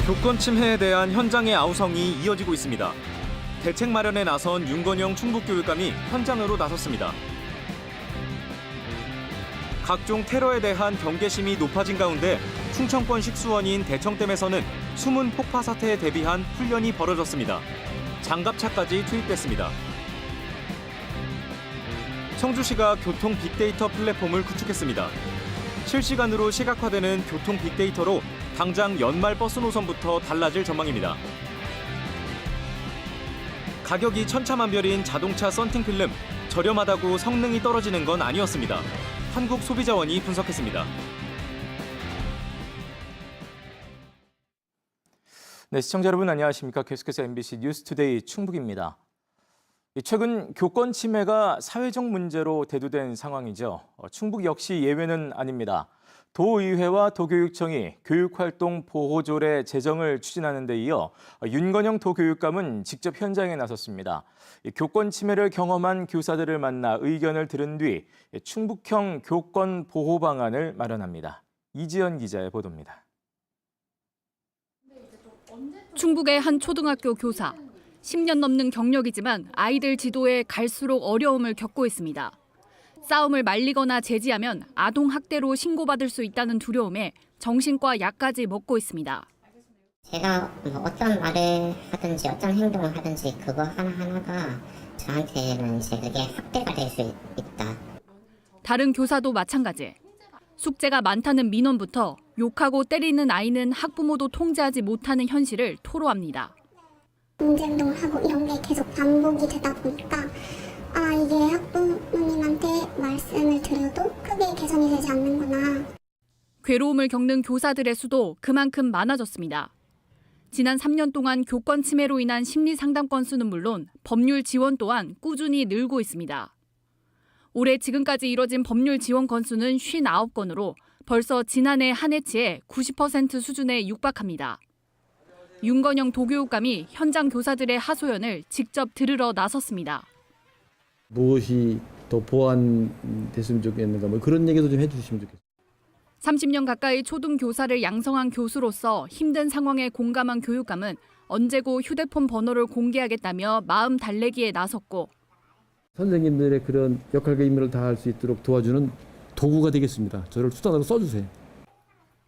교권 침해에 대한 현장의 아우성이 이어지고 있습니다. 대책 마련에 나선 윤건영 충북교육감이 현장으로 나섰습니다. 각종 테러에 대한 경계심이 높아진 가운데 충청권 식수원인 대청댐에서는 숨은 폭파 사태에 대비한 훈련이 벌어졌습니다. 장갑차까지 투입됐습니다. 청주시가 교통 빅데이터 플랫폼을 구축했습니다. 실시간으로 시각화되는 교통 빅데이터로 당장 연말 버스 노선부터 달라질 전망입니다. 가격이 천차만별인 자동차 썬팅 필름, 저렴하다고 성능이 떨어지는 건 아니었습니다. 한국소비자원이 분석했습니다. 네, 시청자 여러분 안녕하십니까? 계속해서 MBC 뉴스투데이 충북입니다. 최근 교권 침해가 사회적 문제로 대두된 상황이죠. 충북 역시 예외는 아닙니다. 도의회와 도교육청이 교육활동 보호조례 제정을 추진하는 데 이어 윤건영 도교육감은 직접 현장에 나섰습니다. 교권 침해를 경험한 교사들을 만나 의견을 들은 뒤 충북형 교권 보호 방안을 마련합니다. 이지연 기자의 보도입니다. 충북의 한 초등학교 교사. 10년 넘는 경력이지만 아이들 지도에 갈수록 어려움을 겪고 있습니다. 싸움을 말리거나 제지하면 아동학대로 신고받을 수 있다는 두려움에 정신과 약까지 먹고 있습니다. 제가 어떤 말을 하든지 어떤 행동을 하든지 그거 하나하나가 저한테는 이제 그게 학대가 될 수 있다. 다른 교사도 마찬가지. 숙제가 많다는 민원부터 욕하고 때리는 아이는 학부모도 통제하지 못하는 현실을 토로합니다. 문제행동을 하고 이런 게 계속 반복이 되다 보니까 이게 학부모님한테 말씀을 드려도 크게 개선이 되지 않는구나. 괴로움을 겪는 교사들의 수도 그만큼 많아졌습니다. 지난 3년 동안 교권 침해로 인한 심리 상담 건수는 물론 법률 지원 또한 꾸준히 늘고 있습니다. 올해 지금까지 이뤄진 법률 지원 건수는 59건으로 벌써 지난해 한 해치의 90% 수준에 육박합니다. 윤건영 도교육감이 현장 교사들의 하소연을 직접 들으러 나섰습니다. 무엇이 더 보완됐으면 좋겠는가 그런 얘기도 좀 해주시면 좋겠습니다. 30년 가까이 초등교사를 양성한 교수로서 힘든 상황에 공감한 교육감은 언제고 휴대폰 번호를 공개하겠다며 마음 달래기에 나섰고 선생님들의 그런 역할과 임무를 다할 수 있도록 도와주는 도구가 되겠습니다. 저를 수단으로 써주세요.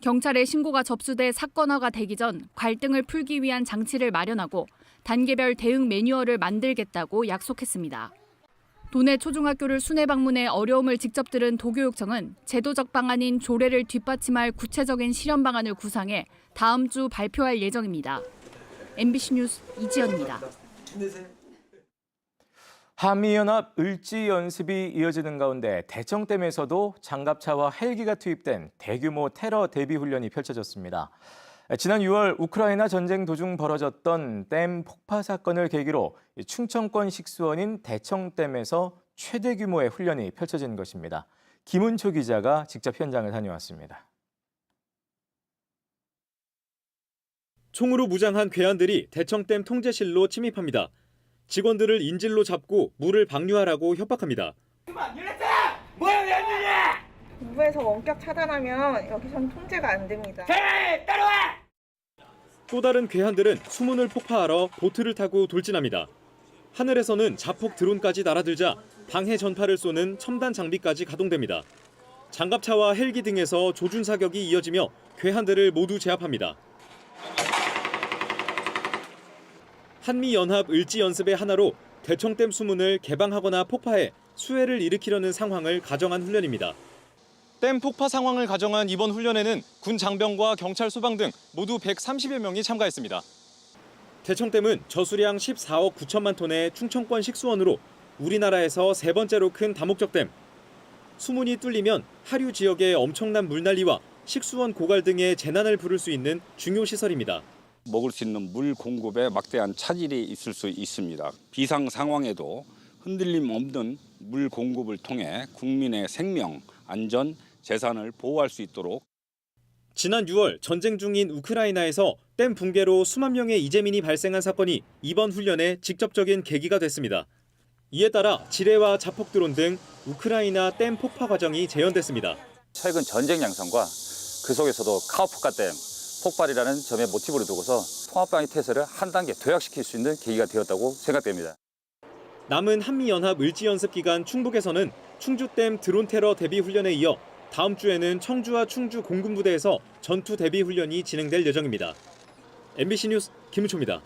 경찰에 신고가 접수돼 사건화가 되기 전 갈등을 풀기 위한 장치를 마련하고 단계별 대응 매뉴얼을 만들겠다고 약속했습니다. 도내 초중학교를 순회 방문해 어려움을 직접 들은 도교육청은 제도적 방안인 조례를 뒷받침할 구체적인 실현 방안을 구상해 다음 주 발표할 예정입니다. MBC 뉴스 이지연입니다. 한미연합 을지 연습이 이어지는 가운데 대청댐에서도 장갑차와 헬기가 투입된 대규모 테러 대비 훈련이 펼쳐졌습니다. 지난 6월 우크라이나 전쟁 도중 벌어졌던 댐 폭파 사건을 계기로 충청권 식수원인 대청댐에서 최대 규모의 훈련이 펼쳐진 것입니다. 김은초 기자가 직접 현장을 다녀왔습니다. 총으로 무장한 괴한들이 대청댐 통제실로 침입합니다. 직원들을 인질로 잡고 물을 방류하라고 협박합니다. 부부에서 원격 차단하면 여기선 통제가 안 됩니다. 따라와! 또 다른 괴한들은 수문을 폭파하러 보트를 타고 돌진합니다. 하늘에서는 자폭 드론까지 날아들자 방해 전파를 쏘는 첨단 장비까지 가동됩니다. 장갑차와 헬기 등에서 조준 사격이 이어지며 괴한들을 모두 제압합니다. 한미연합 을지 연습의 하나로 대청댐 수문을 개방하거나 폭파해 수해를 일으키려는 상황을 가정한 훈련입니다. 댐 폭파 상황을 가정한 이번 훈련에는 군 장병과 경찰 소방 등 모두 130여 명이 참가했습니다. 대청댐은 저수량 14억 9천만 톤의 충청권 식수원으로 우리나라에서 세 번째로 큰 다목적 댐. 수문이 뚫리면 하류 지역의 엄청난 물난리와 식수원 고갈 등의 재난을 부를 수 있는 중요 시설입니다. 먹을 수 있는 물 공급에 막대한 차질이 있을 수 있습니다. 비상 상황에도 흔들림 없는 물 공급을 통해 국민의 생명, 안전, 재산을 보호할 수 있도록. 지난 6월 전쟁 중인 우크라이나에서 댐 붕괴로 수만 명의 이재민이 발생한 사건이 이번 훈련의 직접적인 계기가 됐습니다. 이에 따라 지뢰와 자폭 드론 등 우크라이나 댐 폭파 과정이 재현됐습니다. 최근 전쟁 양상과 그 속에서도 카우프카 댐 폭발이라는 점에 모티브를 두고서 통합방위 태세를 한 단계 도약시킬 수 있는 계기가 되었다고 생각됩니다. 남은 한미연합 을지연습 기간 충북에서는 충주댐 드론 테러 대비 훈련에 이어 다음 주에는 청주와 충주 공군부대에서 전투 대비 훈련이 진행될 예정입니다. MBC 뉴스 김은초입니다.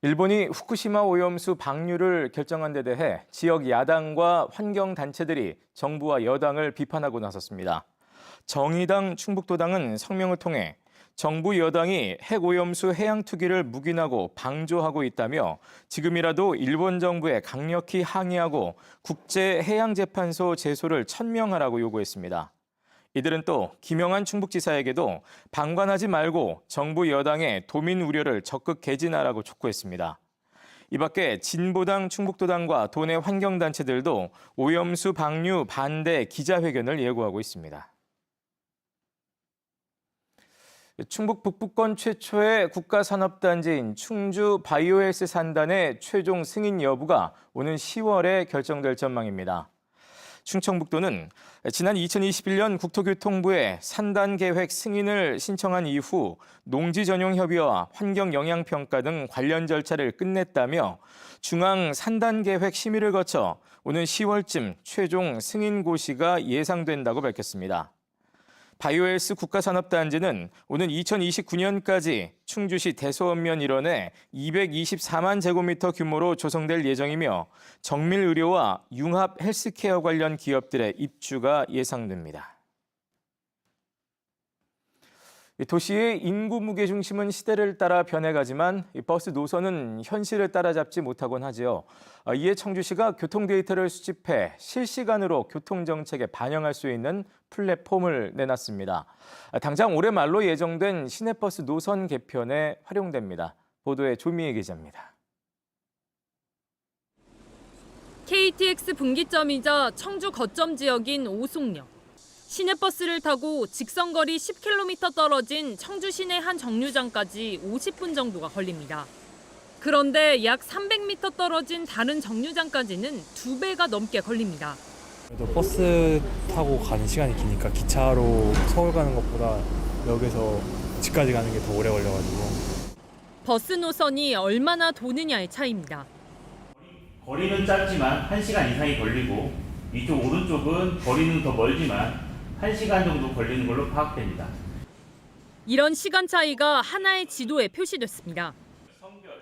일본이 후쿠시마 오염수 방류를 결정한 데 대해 지역 야당과 환경단체들이 정부와 여당을 비판하고 나섰습니다. 정의당 충북도당은 성명을 통해 정부 여당이 핵오염수 해양 투기를 묵인하고 방조하고 있다며 지금이라도 일본 정부에 강력히 항의하고 국제해양재판소 제소를 천명하라고 요구했습니다. 이들은 또 김영한 충북지사에게도 방관하지 말고 정부 여당의 도민 우려를 적극 개진하라고 촉구했습니다. 이 밖에 진보당 충북도당과 도내 환경단체들도 오염수 방류 반대 기자회견을 예고하고 있습니다. 충북 북부권 최초의 국가산업단지인 충주 바이오헬스 산단의 최종 승인 여부가 오는 10월에 결정될 전망입니다. 충청북도는 지난 2021년 국토교통부에 산단 계획 승인을 신청한 이후 농지 전용 협의와 환경 영향 평가 등 관련 절차를 끝냈다며 중앙 산단 계획 심의를 거쳐 오는 10월쯤 최종 승인 고시가 예상된다고 밝혔습니다. 바이오헬스 국가산업단지는 오는 2029년까지 충주시 대소읍면 일원에 224만 제곱미터 규모로 조성될 예정이며 정밀 의료와 융합 헬스케어 관련 기업들의 입주가 예상됩니다. 도시의 인구 무게중심은 시대를 따라 변해가지만 버스 노선은 현실을 따라잡지 못하곤 하지요. 이에 청주시가 교통 데이터를 수집해 실시간으로 교통정책에 반영할 수 있는 플랫폼을 내놨습니다. 당장 올해 말로 예정된 시내버스 노선 개편에 활용됩니다. 보도에 조미애 기자입니다. KTX 분기점이자 청주 거점 지역인 오송역. 시내버스를 타고 직선거리 10km 떨어진 청주 시내 한 정류장까지 50분 정도가 걸립니다. 그런데 약 300m 떨어진 다른 정류장까지는 2배가 넘게 걸립니다. 그래도 버스 타고 가는 시간이 기니까 기차로 서울 가는 것보다 역에서 집까지 가는 게 더 오래 걸려가지고. 버스 노선이 얼마나 도느냐의 차이입니다. 거리는 짧지만 1시간 이상이 걸리고 이쪽 오른쪽은 거리는 더 멀지만 1시간 정도 걸리는 걸로 파악됩니다. 이런 시간 차이가 하나의 지도에 표시됐습니다.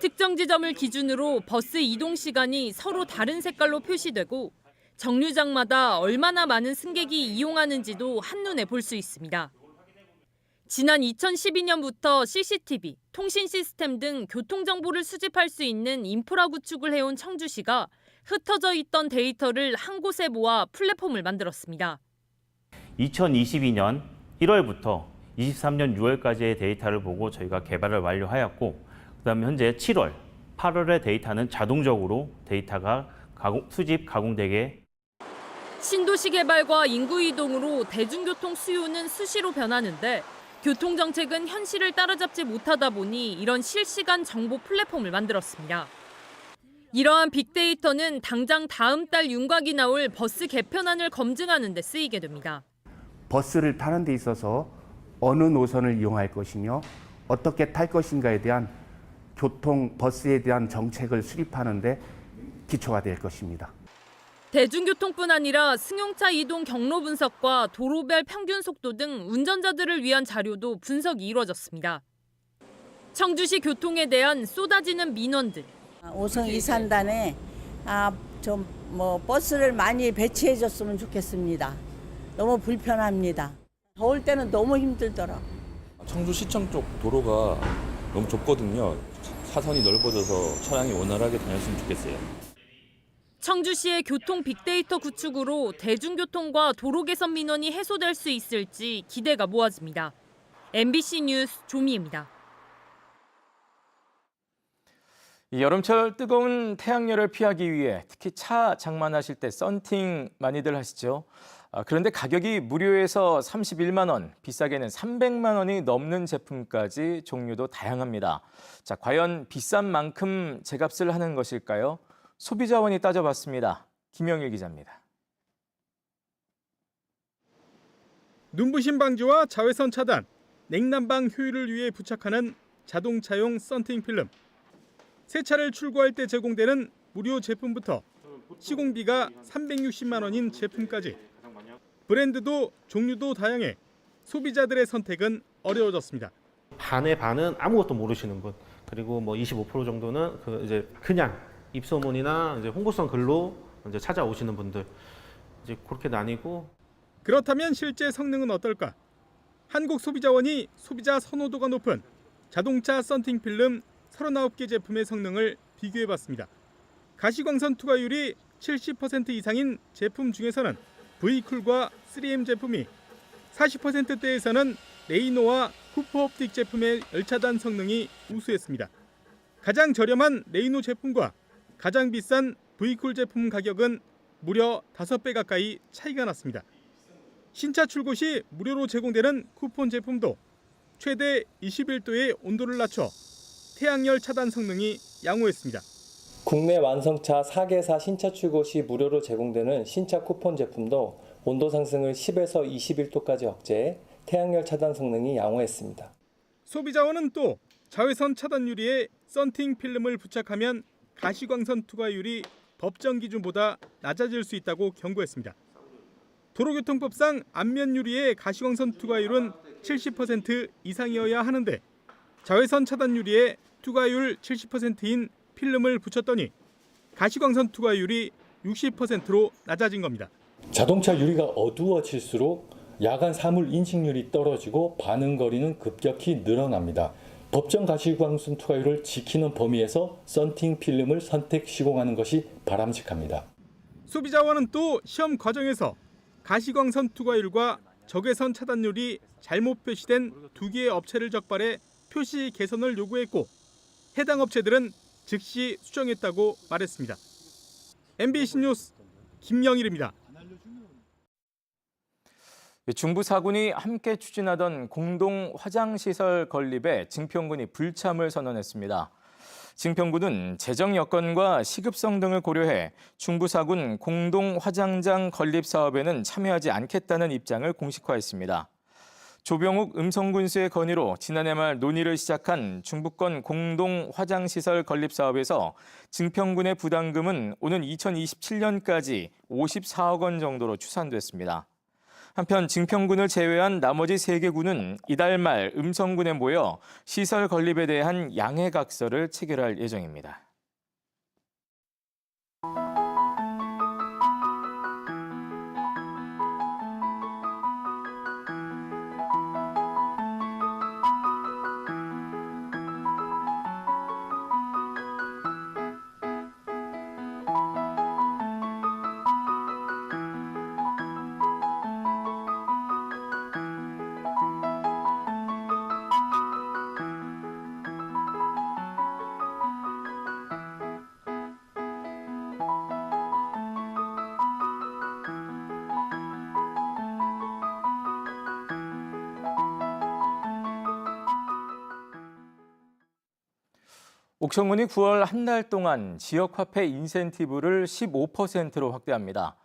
특정 지점을 기준으로 버스 이동 시간이 서로 다른 색깔로 표시되고 정류장마다 얼마나 많은 승객이 이용하는지도 한눈에 볼 수 있습니다. 지난 2012년부터 CCTV, 통신 시스템 등 교통정보를 수집할 수 있는 인프라 구축을 해온 청주시가 흩어져 있던 데이터를 한 곳에 모아 플랫폼을 만들었습니다. 2022년 1월부터 23년 6월까지의 데이터를 보고 저희가 개발을 완료하였고 그다음에 현재 7월, 8월의 데이터는 자동적으로 데이터가 수집, 가공되게. 신도시 개발과 인구 이동으로 대중교통 수요는 수시로 변하는데 교통정책은 현실을 따라잡지 못하다 보니 이런 실시간 정보 플랫폼을 만들었습니다. 이러한 빅데이터는 당장 다음 달 윤곽이 나올 버스 개편안을 검증하는 데 쓰이게 됩니다. 버스를 타는 데 있어서 어느 노선을 이용할 것이며 어떻게 탈 것인가에 대한 버스에 대한 정책을 수립하는 데 기초가 될 것입니다. 대중교통뿐 아니라 승용차 이동 경로 분석과 도로별 평균 속도 등 운전자들을 위한 자료도 분석이 이루어졌습니다. 청주시 교통에 대한 쏟아지는 민원들. 오송 이산단에 버스를 많이 배치해줬으면 좋겠습니다. 너무 불편합니다. 더울 때는 너무 힘들더라. 청주시청 쪽 도로가 너무 좁거든요. 차선이 넓어져서 차량이 원활하게 다녔으면 좋겠어요. 청주시의 교통 빅데이터 구축으로 대중교통과 도로 개선 민원이 해소될 수 있을지 기대가 모아집니다. MBC 뉴스 조미입니다. 여름철 뜨거운 태양열을 피하기 위해 특히 차 장만하실 때 썬팅 많이들 하시죠. 그런데 가격이 무료에서 31만 원, 비싸게는 300만 원이 넘는 제품까지 종류도 다양합니다. 자, 과연 비싼 만큼 제값을 하는 것일까요? 소비자원이 따져봤습니다. 김영일 기자입니다. 눈부심 방지와 자외선 차단, 냉난방 효율을 위해 부착하는 자동차용 썬팅 필름. 새 차를 출고할 때 제공되는 무료 제품부터 시공비가 360만 원인 제품까지 브랜드도 종류도 다양해 소비자들의 선택은 어려워졌습니다. 반의 반은 아무것도 모르시는 분, 그리고 뭐 25% 정도는 이제 그냥 입소문이나 이제 홍보성 글로 이제 찾아오시는 분들, 이제 그렇게 나뉘고. 그렇다면 실제 성능은 어떨까? 한국소비자원이 소비자 선호도가 높은 자동차 썬팅 필름 39개 제품의 성능을 비교해봤습니다. 가시광선 투과율이 70% 이상인 제품 중에서는 V쿨과 3M 제품이, 40%대에서는 레이노와 쿠퍼옵틱 제품의 열차단 성능이 우수했습니다. 가장 저렴한 레이노 제품과 가장 비싼 V쿨 제품 가격은 무려 5배 가까이 차이가 났습니다. 신차 출고 시 무료로 제공되는 쿠폰 제품도 최대 21도의 온도를 낮춰 태양열 차단 성능이 양호했습니다. 국내 완성차 4개사 신차 출고 시 무료로 제공되는 신차 쿠폰 제품도 온도 상승을 10에서 21도까지 억제해 태양열 차단 성능이 양호했습니다. 소비자원은 또 자외선 차단 유리에 썬팅 필름을 부착하면 가시광선 투과율이 법정 기준보다 낮아질 수 있다고 경고했습니다. 도로교통법상 안면 유리의 가시광선 투과율은 70% 이상이어야 하는데 자외선 차단 유리에 투과율 70%인 필름을 붙였더니 가시광선 투과율이 60%로 낮아진 겁니다. 자동차 유리가 어두워질수록 야간 사물 인식률이 떨어지고 반응 거리는 급격히 늘어납니다. 법정 가시광선 투과율을 지키는 범위에서 썬팅 필름을 선택 시공하는 것이 바람직합니다. 소비자원은 또 시험 과정에서 가시광선 투과율과 적외선 차단율이 잘못 표시된 2개의 업체를 적발해 표시 개선을 요구했고 해당 업체들은 즉시 수정했다고 말했습니다. MBC 뉴스 김영일입니다. 중부 4군이 함께 추진하던 공동 화장시설 건립에 증평군이 불참을 선언했습니다. 증평군은 재정 여건과 시급성 등을 고려해 중부 4군 공동 화장장 건립 사업에는 참여하지 않겠다는 입장을 공식화했습니다. 조병욱 음성군수의 건의로 지난해 말 논의를 시작한 중부권 공동 화장시설 건립 사업에서 증평군의 부담금은 오는 2027년까지 54억 원 정도로 추산됐습니다. 한편 증평군을 제외한 나머지 3개 군은 이달 말 음성군에 모여 시설 건립에 대한 양해각서를 체결할 예정입니다. 옥천군이 9월 한 달 동안 지역화폐 인센티브를 15%로 확대합니다.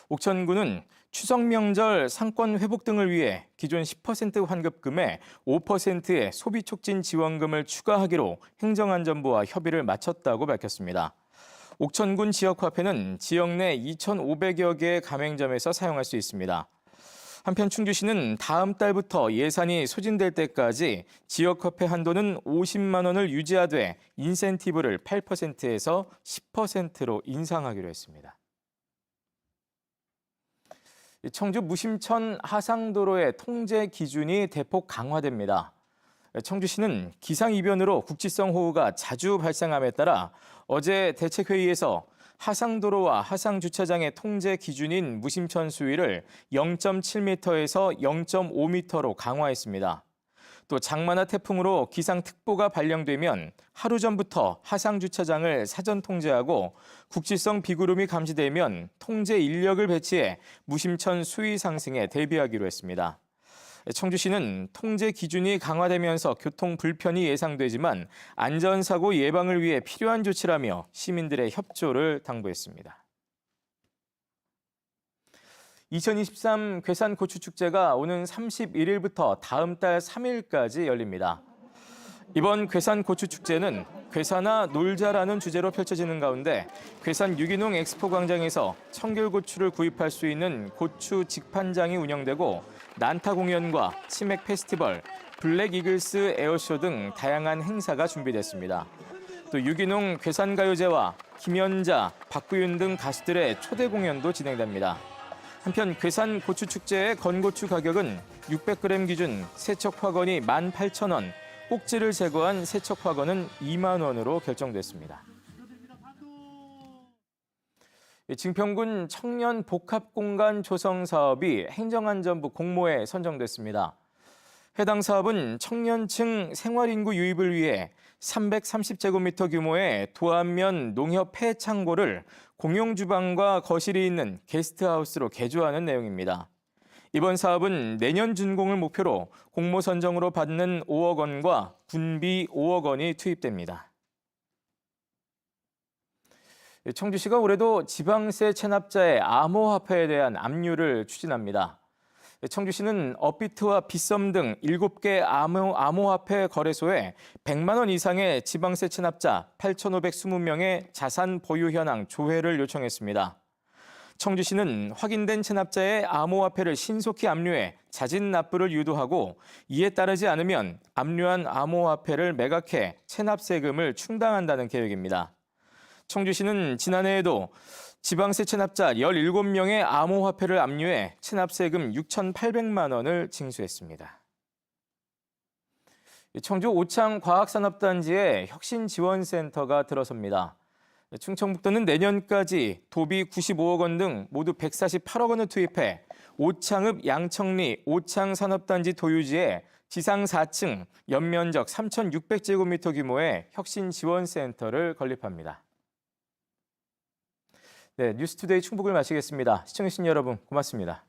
옥천군은 추석 명절 상권 회복 등을 위해 기존 10% 환급금에 5%의 소비 촉진 지원금을 추가하기로 행정안전부와 협의를 마쳤다고 밝혔습니다. 옥천군 지역화폐는 지역 내 2,500여 개의 가맹점에서 사용할 수 있습니다. 한편 충주시는 다음 달부터 예산이 소진될 때까지 지역화폐 한도는 50만 원을 유지하되 인센티브를 8%에서 10%로 인상하기로 했습니다. 청주 무심천 하상도로의 통제 기준이 대폭 강화됩니다. 청주시는 기상이변으로 국지성 호우가 자주 발생함에 따라 어제 대책회의에서 하상도로와 하상주차장의 통제 기준인 무심천 수위를 0.7m에서 0.5m로 강화했습니다. 또 장마나 태풍으로 기상특보가 발령되면 하루 전부터 하상주차장을 사전 통제하고 국지성 비구름이 감지되면 통제 인력을 배치해 무심천 수위 상승에 대비하기로 했습니다. 청주시는 통제 기준이 강화되면서 교통 불편이 예상되지만 안전사고 예방을 위해 필요한 조치라며 시민들의 협조를 당부했습니다. 2023 괴산 고추축제가 오는 31일부터 다음 달 3일까지 열립니다. 이번 괴산 고추축제는 괴산아 놀자라는 주제로 펼쳐지는 가운데 괴산 유기농 엑스포 광장에서 청귤고추를 구입할 수 있는 고추 직판장이 운영되고 난타 공연과 치맥 페스티벌, 블랙 이글스 에어쇼 등 다양한 행사가 준비됐습니다. 또 유기농 괴산가요제와 김연자, 박구윤 등 가수들의 초대 공연도 진행됩니다. 한편 괴산 고추축제의 건고추 가격은 600g 기준 세척 화건이 18,000원, 꼭지를 제거한 세척 화건은 2만 원으로 결정됐습니다. 증평군 청년 복합공간 조성 사업이 행정안전부 공모에 선정됐습니다. 해당 사업은 청년층 생활인구 유입을 위해 330제곱미터 규모의 도안면 농협 폐창고를 공용주방과 거실이 있는 게스트하우스로 개조하는 내용입니다. 이번 사업은 내년 준공을 목표로 공모 선정으로 받는 5억 원과 군비 5억 원이 투입됩니다. 청주시가 올해도 지방세 체납자의 암호화폐에 대한 압류를 추진합니다. 청주시는 업비트와 빗썸 등 7개 암호화폐 거래소에 100만 원 이상의 지방세 체납자 8,520명의 자산 보유 현황 조회를 요청했습니다. 청주시는 확인된 체납자의 암호화폐를 신속히 압류해 자진 납부를 유도하고 이에 따르지 않으면 압류한 암호화폐를 매각해 체납세금을 충당한다는 계획입니다. 청주시는 지난해에도 지방세 체납자 17명의 암호화폐를 압류해 체납세금 6,800만 원을 징수했습니다. 청주 오창 과학산업단지에 혁신지원센터가 들어섭니다. 충청북도는 내년까지 도비 95억 원 등 모두 148억 원을 투입해 오창읍 양청리 오창산업단지 도유지에 지상 4층, 연면적 3,600제곱미터 규모의 혁신지원센터를 건립합니다. 네, 뉴스투데이 충북을 마치겠습니다. 시청해주신 여러분 고맙습니다.